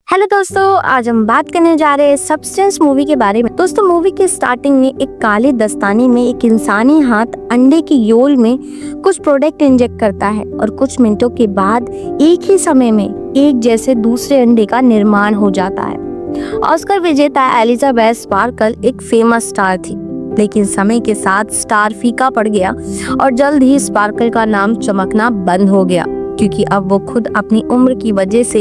Hello दोस्तों, आज हम बात करने जा रहे हैं सब्सटेंस मूवी के बारे में। दोस्तों, मूवी के स्टार्टिंग में एक काले दस्ताने में एक इंसानी हाथ अंडे की योल में कुछ प्रोडक्ट इंजेक्ट करता है और कुछ मिनटों के बाद एक ही समय में एक जैसे दूसरे अंडे का निर्माण हो जाता है। ऑस्कर विजेता एलिजाबेथ स्पार्कल एक फेमस स्टार थी, लेकिन समय के साथ स्टार फीका पड़ गया और जल्द ही स्पार्कल का नाम चमकना बंद हो गया, क्योंकि अब वो खुद अपनी उम्र की वजह से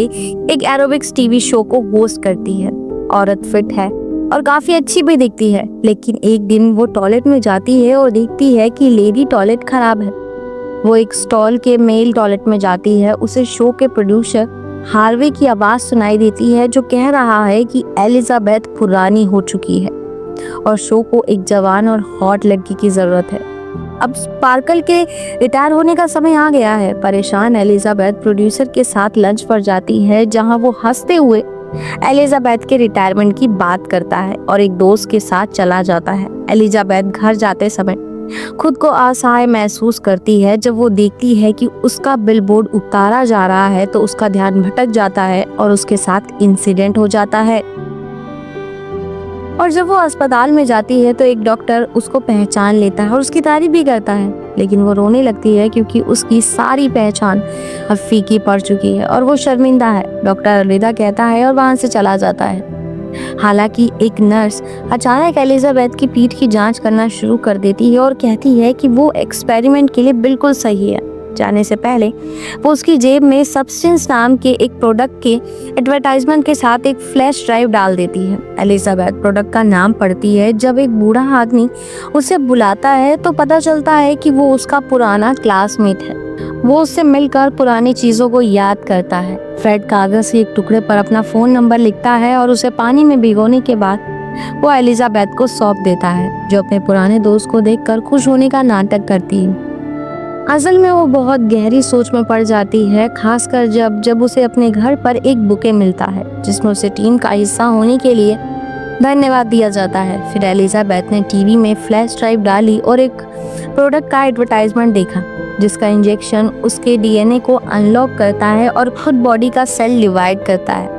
एक एरोबिक्स टीवी शो को होस्ट करती है। औरत फिट है और काफी अच्छी भी दिखती है, लेकिन एक दिन वो टॉयलेट में जाती है और देखती है कि लेडी टॉयलेट खराब है। वो एक स्टॉल के मेल टॉयलेट में जाती है। उसे शो के प्रोड्यूसर हार्वे की आवाज सुनाई देती है, जो कह रहा है कि एलिजाबेथ पुरानी हो चुकी है और शो को एक जवान और हॉट लड़की की जरूरत है। अब स्पार्कल के रिटायर होने का समय आ गया है। परेशान एलिजाबेथ प्रोड्यूसर के साथ लंच पर जाती है, जहां वो हंसते हुए एलिजाबेथ के रिटायरमेंट की बात करता है और एक दोस्त के साथ चला जाता है। एलिजाबेथ घर जाते समय खुद को असहाय महसूस करती है। जब वो देखती है कि उसका बिलबोर्ड उतारा जा रहा है तो उसका ध्यान भटक जाता है और उसके साथ इंसिडेंट हो जाता है। और जब वो अस्पताल में जाती है तो एक डॉक्टर उसको पहचान लेता है और उसकी तारीफ भी करता है, लेकिन वो रोने लगती है क्योंकि उसकी सारी पहचान अब फीकी पड़ चुकी है और वो शर्मिंदा है। डॉक्टर अलविदा कहता है और वहां से चला जाता है। हालांकि एक नर्स अचानक एलिजाबेथ की पीठ की जांच करना शुरू कर देती है और कहती है कि वो एक्सपेरिमेंट के लिए बिल्कुल सही है। जाने से पहले वो उसकी जेब में सब्सटेंस नाम के एक प्रोडक्ट के एडवर्टाइजमेंट के साथ एक फ्लैश ड्राइव डाल देती है। एलिजाबेथ प्रोडक्ट का नाम पढ़ती है। जब एक बूढ़ा आदमी उसे बुलाता है तो पता चलता है कि वो उसका पुराना क्लासमेट है। वो उससे मिलकर पुरानी चीजों को याद करता है। फ्रेड कागज के एक टुकड़े पर अपना फोन नंबर लिखता है और उसे पानी में भिगोने के बाद वो एलिजाबेथ को सौंप देता है, जो अपने पुराने दोस्त को देखकर खुश होने का नाटक करती है। असल में वो बहुत गहरी सोच में पड़ जाती है, खासकर जब उसे अपने घर पर एक बुके मिलता है जिसमें उसे टीम का हिस्सा होने के लिए धन्यवाद दिया जाता है। फिर एलिजाबेथ ने टीवी में फ्लैश ड्राइव डाली और एक प्रोडक्ट का एडवर्टाइजमेंट देखा, जिसका इंजेक्शन उसके डीएनए को अनलॉक करता है और खुद बॉडी का सेल डिवाइड करता है।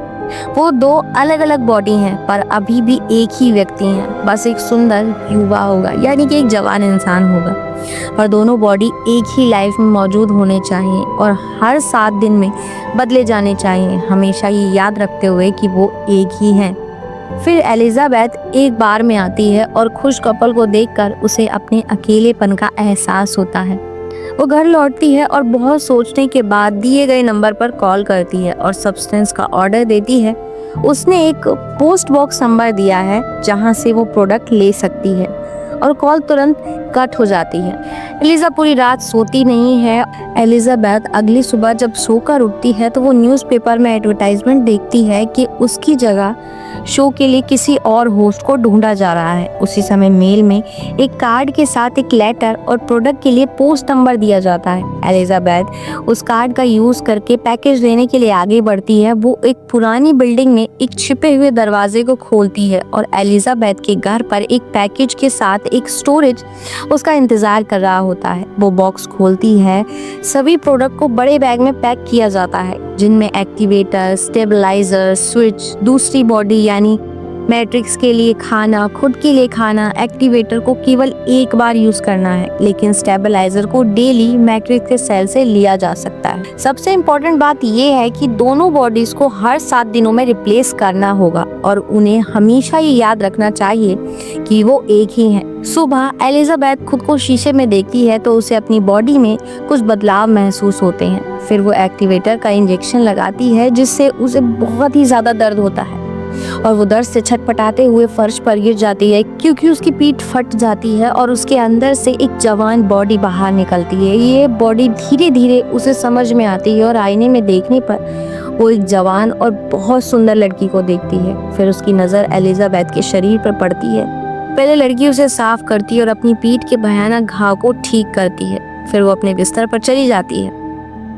वो दो अलग अलग बॉडी हैं, पर अभी भी एक ही व्यक्ति हैं। बस एक सुंदर युवा होगा, यानी कि एक जवान इंसान होगा, और दोनों बॉडी एक ही लाइफ में मौजूद होने चाहिए और हर 7 दिन में बदले जाने चाहिए, हमेशा ये याद रखते हुए कि वो एक ही हैं। फिर एलिजाबेथ एक बार में आती है और खुश कपल को देखकर उसे अपने अकेलेपन का एहसास होता है। वो घर लौटती है और बहुत सोचने के बाद दिए गए नंबर पर कॉल करती है और सब्सटेंस का ऑर्डर देती है। उसने एक पोस्ट बॉक्स नंबर दिया है जहां से वो प्रोडक्ट ले सकती है और कॉल तुरंत कट हो जाती है। एलिजा पूरी रात सोती नहीं है। एलिजाबेथ अगली सुबह जब सोकर उठती है तो वो न्यूज़पेपर में एडवर्टाइजमेंट देखती है कि उसकी जगह शो के लिए किसी और होस्ट को ढूंढा जा रहा है। उसी समय मेल में एक कार्ड के साथ एक लेटर और प्रोडक्ट के लिए पोस्ट नंबर दिया जाता है। एलिजाबेथ उस कार्ड का यूज करके पैकेज लेने के लिए आगे बढ़ती है। वो एक पुरानी बिल्डिंग में एक छिपे हुए दरवाजे को खोलती है और एलिजाबेथ के घर पर एक पैकेज के साथ एक स्टोरेज उसका इंतजार कर रहा होता है। वो बॉक्स खोलती है। सभी प्रोडक्ट को बड़े बैग में पैक किया जाता है, जिनमें एक्टिवेटर, स्टेबलाइजर, स्विच, दूसरी बॉडी यानी मैट्रिक्स के लिए खाना, खुद के लिए खाना। एक्टिवेटर को केवल एक बार यूज करना है, लेकिन स्टेबलाइजर को डेली मैट्रिक्स के सेल से लिया जा सकता है। सबसे इम्पोर्टेंट बात यह है कि दोनों बॉडीज को हर 7 दिनों में रिप्लेस करना होगा और उन्हें हमेशा ये याद रखना चाहिए कि वो एक ही हैं। सुबह एलिजाबेथ खुद को शीशे में देखती है तो उसे अपनी बॉडी में कुछ बदलाव महसूस होते हैं। फिर वो एक्टिवेटर का इंजेक्शन लगाती है, जिससे उसे बहुत ही ज्यादा दर्द होता है और वो दर्द से छटपटाते हुए फर्श पर गिर जाती है, क्योंकि उसकी पीठ फट जाती है और उसके अंदर से एक जवान बॉडी बाहर निकलती है। ये बॉडी धीरे धीरे उसे समझ में आती है और आईने में देखने पर वो एक जवान और बहुत सुंदर लड़की को देखती है। फिर उसकी नज़र एलिजाबेथ के शरीर पर पड़ती है। पहले लड़की उसे साफ करती है और अपनी पीठ के भयानक घाव को ठीक करती है। फिर वो अपने बिस्तर पर चली जाती है।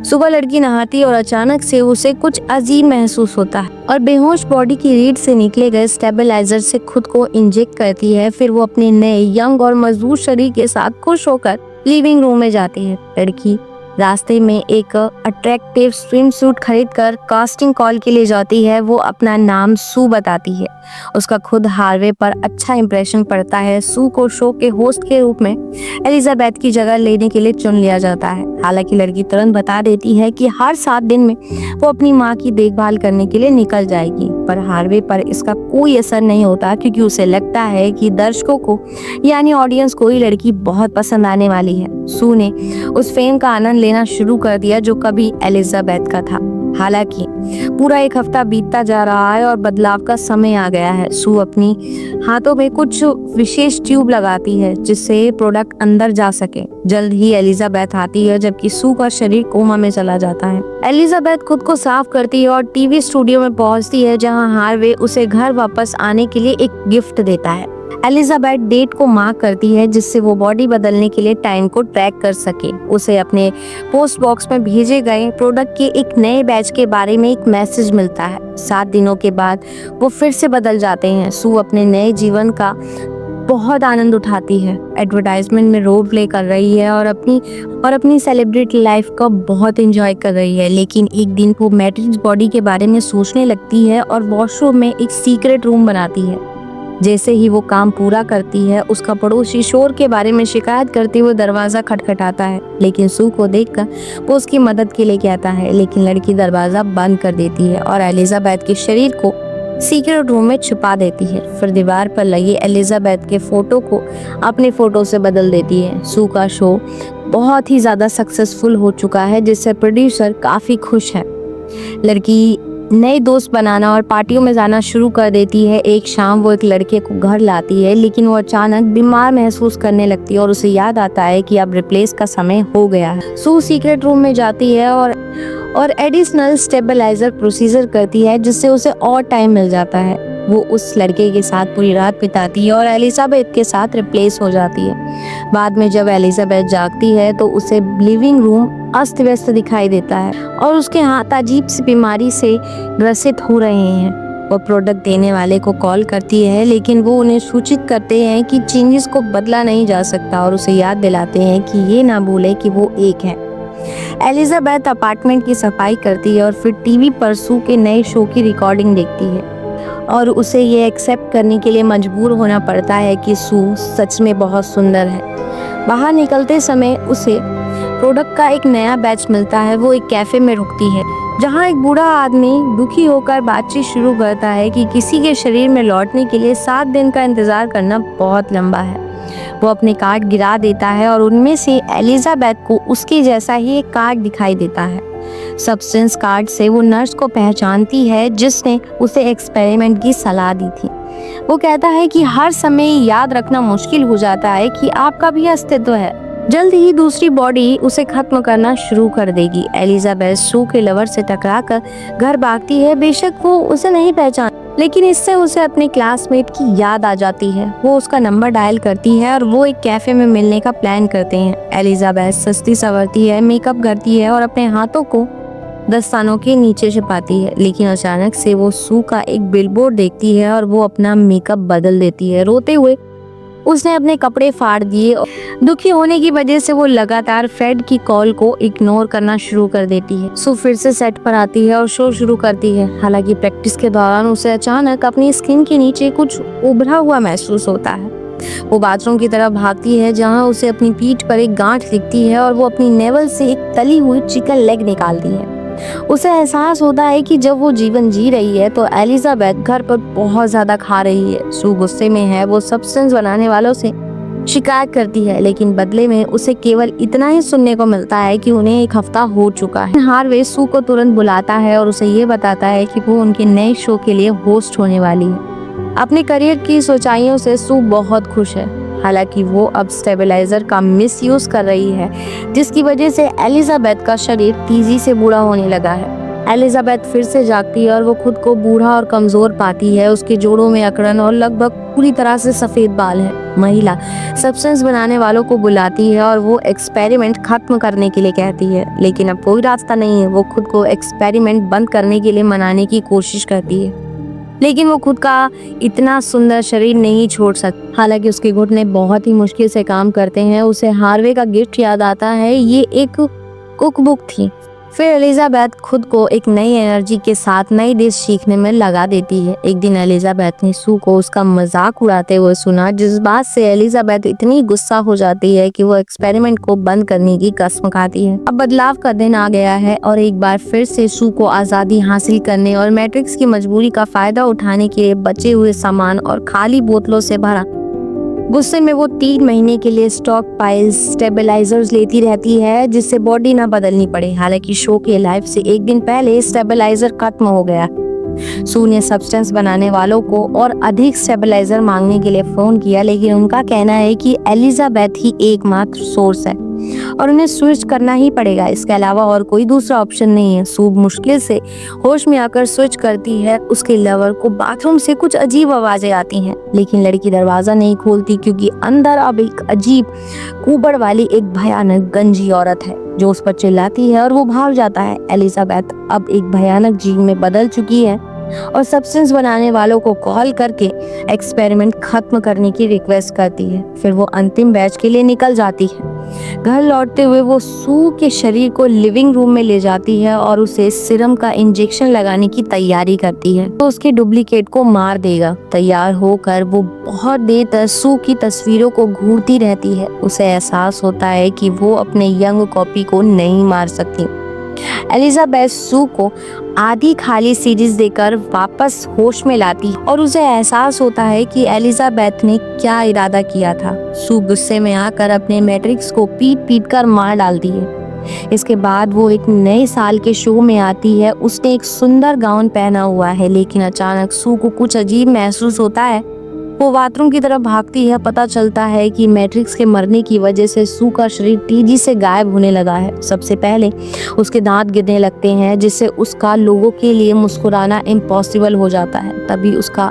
सुबह लड़की नहाती है और अचानक से उसे कुछ अजीब महसूस होता है और बेहोश बॉडी की रीढ़ से निकले गए स्टेबलाइजर से खुद को इंजेक्ट करती है। फिर वो अपने नए यंग और मजबूत शरीर के साथ खुश होकर लिविंग रूम में जाती है। लड़की रास्ते में एक अट्रैक्टिव स्विम सूट खरीद कर कास्टिंग कॉल के लिए जाती है। वो अपना नाम सू बताती है। उसका खुद हार्वे पर अच्छा इंप्रेशन पड़ता है। सू को शो के होस्ट के रूप में एलिजाबेथ की जगह लेने के लिए चुन लिया जाता है। हालांकि लड़की तुरंत बता देती है कि हर 7 दिन में वो अपनी माँ की देखभाल करने के लिए निकल जाएगी, पर हार्वे पर इसका कोई असर नहीं होता क्योंकि उसे लगता है कि दर्शकों को यानी ऑडियंस को ये लड़की बहुत पसंद आने वाली है। सू ने उस फेम का आनंद लेना शुरू कर दिया जो कभी एलिजाबेथ का था। हालांकि पूरा 1 हफ्ता बीतता जा रहा है और बदलाव का समय आ गया है। सू अपनी हाथों में कुछ विशेष ट्यूब लगाती है जिससे प्रोडक्ट अंदर जा सके। जल्द ही एलिजाबेथ आती है जबकि सू का शरीर कोमा में चला जाता है। एलिजाबेथ खुद को साफ करती है और टीवी स्टूडियो में पहुंचती है जहां हार्वे उसे घर वापस आने के लिए एक गिफ्ट देता है। एलिजाबेथ डेट को मार्क करती है जिससे वो बॉडी बदलने के लिए टाइम को ट्रैक कर सके। उसे अपने पोस्ट बॉक्स में भेजे गए प्रोडक्ट के एक नए बैच के बारे में एक मैसेज मिलता है। 7 दिनों के बाद वो फिर से बदल जाते हैं। सू अपने नए जीवन का बहुत आनंद उठाती है। एडवर्टाइजमेंट में रोल प्ले कर रही है और अपनी सेलिब्रिटी लाइफ का बहुत एंजॉय कर रही है। लेकिन एक दिन वो मैट्रिक्स बॉडी के बारे में सोचने लगती है और वॉशरूम में एक सीक्रेट रूम बनाती है। जैसे ही वो काम पूरा करती है उसका पड़ोसी शोर के बारे में शिकायत करते हुए दरवाजा खटखटाता है, लेकिन सू को देखकर वो उसकी मदद के लिए कहता है, लेकिन लड़की दरवाजा बंद कर देती है और एलिजाबेथ के शरीर को सीक्रेट रूम में छुपा देती है। फिर दीवार पर लगी एलिजाबेथ के फोटो को अपने फोटो से बदल देती है। सू का शो बहुत ही ज्यादा सक्सेसफुल हो चुका है जिससे प्रोड्यूसर काफी खुश है। लड़की नए दोस्त बनाना और पार्टियों में जाना शुरू कर देती है। एक शाम वो एक लड़के को घर लाती है लेकिन वो अचानक बीमार महसूस करने लगती है और उसे याद आता है कि अब रिप्लेस का समय हो गया है। सू सीक्रेट रूम में जाती है और एडिशनल स्टेबलाइजर प्रोसीजर करती है जिससे उसे और टाइम मिल जाता है। वो उस लड़के के साथ पूरी रात बिताती है और एलिजाबेथ के साथ रिप्लेस हो जाती है। बाद में जब एलिजाबेथ जागती है तो उसे लिविंग रूम अस्त व्यस्त दिखाई देता है और उसके हाथ अजीब सी बीमारी से ग्रसित हो रहे हैं। वो प्रोडक्ट देने वाले को कॉल करती है लेकिन वो उन्हें सूचित करते हैं कि चेंजेस को बदला नहीं जा सकता और उसे याद दिलाते हैं कि ये ना भूले कि वो एक है। एलिजाबेथ अपार्टमेंट की सफाई करती है और फिर टीवी पर सू के नए शो की रिकॉर्डिंग देखती है और उसे ये एक्सेप्ट करने के लिए मजबूर होना पड़ता है कि सू सच में बहुत सुंदर है। बाहर निकलते समय उसे प्रोडक्ट का एक नया बैच मिलता है। वो एक कैफे में रुकती है जहां एक बूढ़ा आदमी दुखी होकर बातचीत शुरू करता है कि किसी के शरीर में लौटने के लिए 7 दिन का इंतजार करना बहुत लंबा है। वो अपने कार्ड गिरा देता है और उनमें से एलिजाबेथ को उसके जैसा ही एक कार्ड दिखाई देता है। सब्सटेंस कार्ड से वो नर्स को पहचानती है जिसने उसे एक्सपेरिमेंट की सलाह दी थी। वो कहता है कि हर समय याद रखना मुश्किल हो जाता है कि आपका भी अस्तित्व है। जल्द ही दूसरी बॉडी उसे खत्म करना शुरू कर देगी। एलिजाबेथ सू के लवर से टकराकर घर भागती है। बेशक वो उसे नहीं पहचान लेकिन इससे उसे अपने क्लासमेट की याद आ जाती है। वो उसका नंबर डायल करती है और वो एक कैफे में मिलने का प्लान करते हैं। एलिजाबेथ सस्ती संवरती है, मेकअप करती है और अपने हाथों को दस्तानों के नीचे छिपाती है, लेकिन अचानक से वो सू का एक बिलबोर्ड देखती है और वो अपना मेकअप बदल देती है। रोते हुए उसने अपने कपड़े फाड़ दिए। दुखी होने की वजह से वो लगातार फ्रेड की कॉल को इग्नोर करना शुरू कर देती है। सू फिर से सेट पर आती है और शो शुरू करती है। हालांकि प्रैक्टिस के दौरान उसे अचानक अपनी स्किन के नीचे कुछ उभरा हुआ महसूस होता है। वो बाथरूम की तरफ भागती है जहां उसे अपनी पीठ पर एक गांठ दिखती है और वो अपनी नेवल से एक तली हुई चिकन लेग निकालती है। उसे एहसास होता है कि जब वो जीवन जी रही है तो एलिजाबेथ घर पर बहुत ज्यादा खा रही है। सू गुस्से में है। वो सब्सटेंस बनाने वालों से शिकायत करती है लेकिन बदले में उसे केवल इतना ही सुनने को मिलता है कि उन्हें 1 हफ्ता हो चुका है। हार्वे सू को तुरंत बुलाता है और उसे ये बताता है कि वो उनके नए शो के लिए होस्ट होने वाली है। अपने करियर की ऊंचाइयों से सू बहुत खुश है। हालांकि वो अब स्टेबलाइजर का मिसयूज कर रही है जिसकी वजह से एलिजाबेथ का शरीर तेजी से बूढ़ा होने लगा है। एलिजाबेथ फिर से जागती है और वो खुद को बूढ़ा और कमजोर पाती है। उसके जोड़ों में अकड़न और लगभग पूरी तरह से सफेद बाल है। महिला सब्सटेंस बनाने वालों को बुलाती है और वो एक्सपेरिमेंट खत्म करने के लिए कहती है, लेकिन अब कोई रास्ता नहीं है। वो खुद को एक्सपेरिमेंट बंद करने के लिए मनाने की कोशिश करती है लेकिन वो खुद का इतना सुंदर शरीर नहीं छोड़ सकती। हालांकि उसके घुटने बहुत ही मुश्किल से काम करते हैं। उसे हार्वे का गिफ्ट याद आता है। ये एक कुकबुक थी। फिर एलिजाबेथ खुद को एक नई एनर्जी के साथ नई डिश सीखने में लगा देती है। एक दिन एलिजाबेथ ने सू को उसका मजाक उड़ाते हुए सुना, जिस बात से एलिजाबेथ इतनी गुस्सा हो जाती है कि वो एक्सपेरिमेंट को बंद करने की कसम खाती है। अब बदलाव का दिन आ गया है और एक बार फिर से सू को आजादी हासिल करने और मैट्रिक्स की मजबूरी का फायदा उठाने के लिए बचे हुए सामान और खाली बोतलों से भरा। गुस्से में वो 3 महीने के लिए स्टॉक पाइल्स स्टेबलाइजर्स लेती रहती है जिससे बॉडी ना बदलनी पड़े। हालांकि शो के लाइव से एक दिन पहले स्टेबलाइजर खत्म हो गया। सू ने सब्सटेंस बनाने वालों को और अधिक स्टेबलाइजर मांगने के लिए फोन किया, लेकिन उनका कहना है कि एलिजाबेथ ही एकमात्र सोर्स है और उन्हें स्विच करना ही पड़ेगा। इसके अलावा और कोई दूसरा ऑप्शन नहीं है। सू मुश्किल से होश में आकर स्विच करती है। उसके लवर को बाथरूम से कुछ अजीब आवाजें आती हैं, लेकिन लड़की दरवाजा नहीं खोलती क्योंकि अंदर अब एक अजीब कुबड़ वाली एक भयानक गंजी औरत है जो उस पर चिल्लाती है और वो भाग जाता है। एलिजाबेथ अब एक भयानक जीव में बदल चुकी है और सब्सटेंस बनाने वालों को कॉल करके एक्सपेरिमेंट खत्म करने की रिक्वेस्ट करती है। फिर वो अंतिम बैच के लिए निकल जाती है। घर लौटते हुए वो सू के शरीर को लिविंग रूम में ले जाती है और उसे सीरम का इंजेक्शन लगाने की तैयारी करती है। तो उसके डुप्लीकेट को मार देगा। तैयार होकर वो बहुत देर तक सू की तस्वीरों को घूरती रहती है। उसे एहसास होता है कि वो अपने यंग कॉपी को नहीं मार सकती। एलिजाबेथ सू को आधी खाली सीरीज देकर वापस होश में लाती और उसे एहसास होता है कि एलिजाबेथ ने क्या इरादा किया था। सू गुस्से में आकर अपने मैट्रिक्स को पीट पीट कर मार डालती है। इसके बाद वो एक नए साल के शो में आती है। उसने एक सुंदर गाउन पहना हुआ है, लेकिन अचानक सू को कुछ अजीब महसूस होता है। वो बाथरूम की तरफ भागती है। पता चलता है कि मैट्रिक्स के मरने की वजह से सू का शरीर तेजी से गायब होने लगा है। सबसे पहले उसके दांत गिरने लगते हैं, जिससे उसका लोगों के लिए मुस्कुराना इम्पॉसिबल हो जाता है। तभी उसका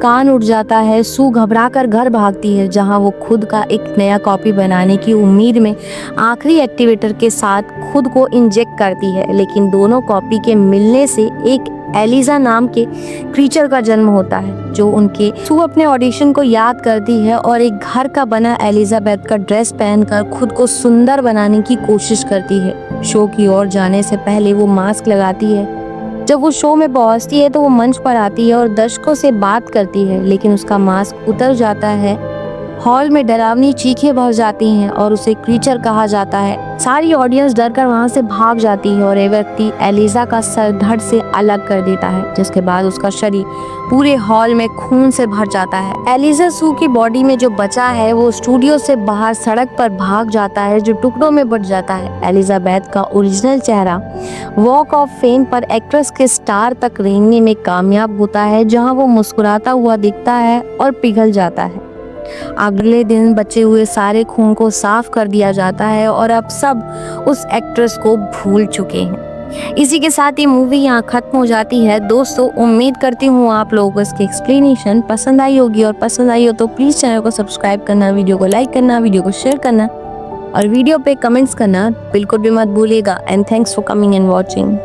कान उठ जाता है। सू घबराकर घर भागती है, जहां वो खुद का एक नया कॉपी बनाने की उम्मीद में आखिरी एक्टिवेटर के साथ खुद को इंजेक्ट करती है। लेकिन दोनों कॉपी के मिलने से एक एलिजा नाम के क्रीचर का जन्म होता है जो उनके सू अपने ऑडिशन को याद करती है और एक घर का बना एलिजाबेथ का ड्रेस पहनकर खुद को सुंदर बनाने की कोशिश करती है। शो की ओर जाने से पहले वो मास्क लगाती है। जब वो शो में पहुंचती है तो वो मंच पर आती है और दर्शकों से बात करती है, लेकिन उसका मास्क उतर जाता है। हॉल में डरावनी चीखें भर जाती हैं और उसे क्रीचर कहा जाता है। सारी ऑडियंस डरकर वहां से भाग जाती है और ये व्यक्ति एलिजा का सर धड़ से अलग कर देता है, जिसके बाद उसका शरीर पूरे हॉल में खून से भर जाता है। एलिजा सू की बॉडी में जो बचा है वो स्टूडियो से बाहर सड़क पर भाग जाता है, जो टुकड़ों में बट जाता है। एलिजाबेथ का ओरिजिनल चेहरा वॉक ऑफ फेम पर एक्ट्रेस के स्टार तक रेंगने में कामयाब होता है, जहाँ वो मुस्कुराता हुआ दिखता है और पिघल जाता है। अगले दिन बचे हुए सारे खून को साफ कर दिया जाता है और अब सब उस एक्ट्रेस को भूल चुके हैं। इसी के साथ ये मूवी यहाँ खत्म हो जाती है। दोस्तों, उम्मीद करती हूँ आप लोगों को इसकी एक्सप्लेनेशन पसंद आई होगी, और पसंद आई हो तो प्लीज़ चैनल को सब्सक्राइब करना, वीडियो को लाइक करना, वीडियो को शेयर करना और वीडियो पे कमेंट्स करना बिल्कुल भी मत भूलिएगा। And thanks for coming and watching.